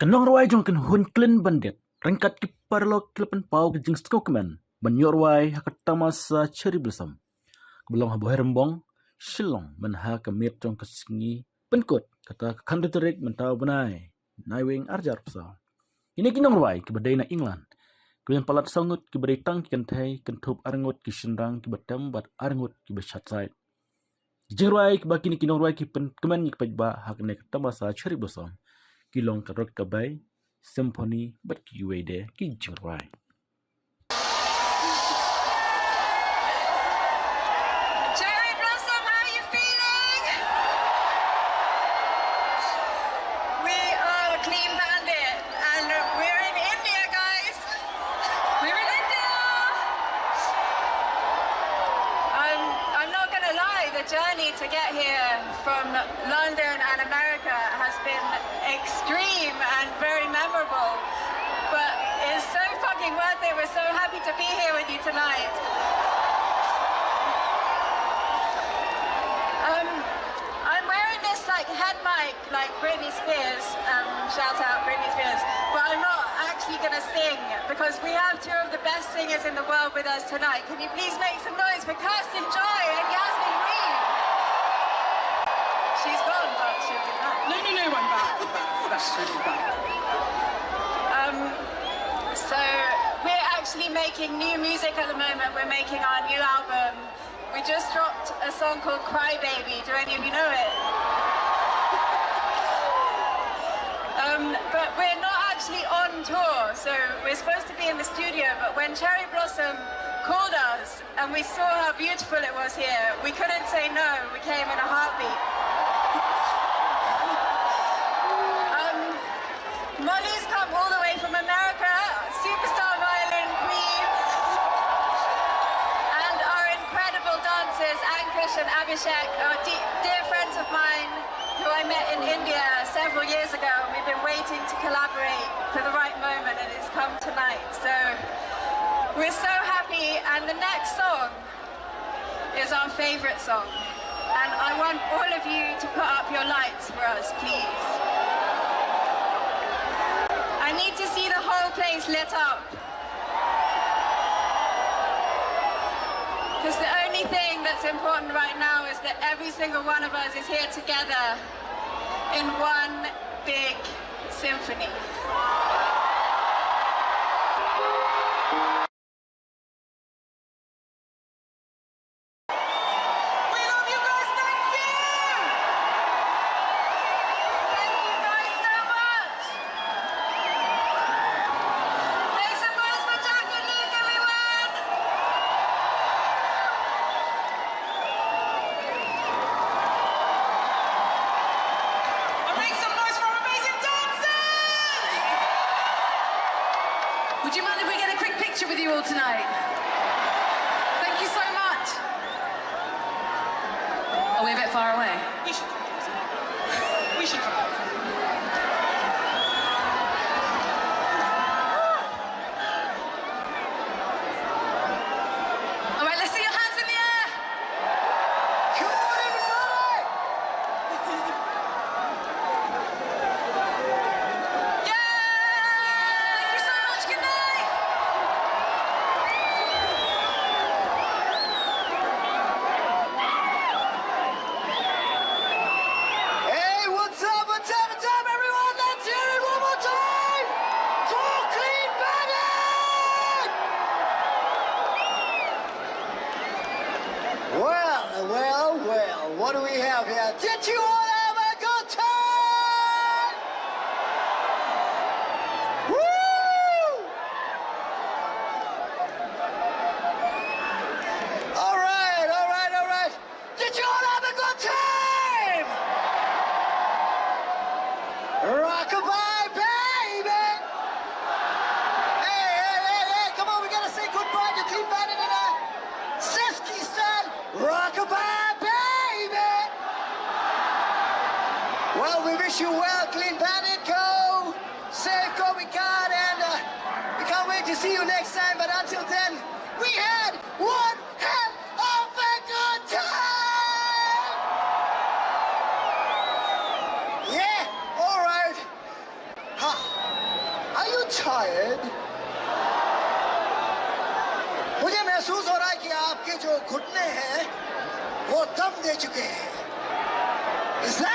Nongrwai jong kan hun klin bandit. Rangkat ki parlok kilapan pau ke jing Sngewkmen. Banyorwai hakatama sa cherry blossom. Belong habo herembong. Shillong menha kemit jong kesingi. Penkut kata kanduterik mentau benai. Naiwing arjar psa. Ini ki Nongrwai ki badai na England. Kemudian palat sangut ki badai tang ki kantai. Kentup arangut ki shendang ki batam bat arangut ki beshat side. Jingrwai ki bakini ki Nongrwai ki kemen ki pajba hak nek tamasa cherry blossom. Kilong karot kabay, symphony, but kiwede ki Rwai. Cherry Blossom, how are you feeling? We are Clean Bandit, and we're in India, guys. We're in India. I'm not gonna lie, the journey to get here from London and America has been extreme and very memorable, but it's so fucking worth it. We're so happy to be here with you tonight. I'm wearing this like head mic like Britney Spears, shout out Britney Spears, but I'm not actually gonna sing because we have two of the best singers in the world with us tonight. Can you please make some noise for Kirsten Joy and Yasmin Reed? She's gone, but she'll be back. No, I'm back. That's really back. So we're actually making new music at the moment. We're making our new album. We just dropped a song called Cry Baby. Do any of you know it? But we're not actually on tour, so we're supposed to be in the studio, but when Cherry Blossom called us and we saw how beautiful it was here, we couldn't say no. We came in a heartbeat. Molly's come all the way from America, superstar violin queen, and our incredible dancers, Ankush and Abhishek, are dear friends of mine who I met in India several years ago. We've been waiting to collaborate for the right moment, and it's come tonight. So we're so happy, and the next song is our favorite song. And I want all of you to put up your lights for us, please. I need to see the whole place lit up. Because the only thing that's important right now is that every single one of us is here together in one big symphony. Would you mind if we get a quick picture with you all tonight? Thank you so much. Are we a bit far away? We should come back. We should come back. All right, let's see your hands in the air. Come on, everybody! Thank you so much. Good night. Hey, what's up, everyone? Let's hear it one more time for Clean Bandit! Well, what do we have here? Did you all have a good time? Woo! All right. Did you all have a good time? Rockabye, baby! Hey, come on, we gotta say goodbye to Clean Bandit in a Sesky style. Rockabye, baby! Well, we wish you well, Clean Bandit. Go safe, go we got, and we can't wait to see you next time. But until then, we had one hell of a good time! Yeah, all right. Ha. के जो घुटने हैं वो दम दे चुके हैं. Is that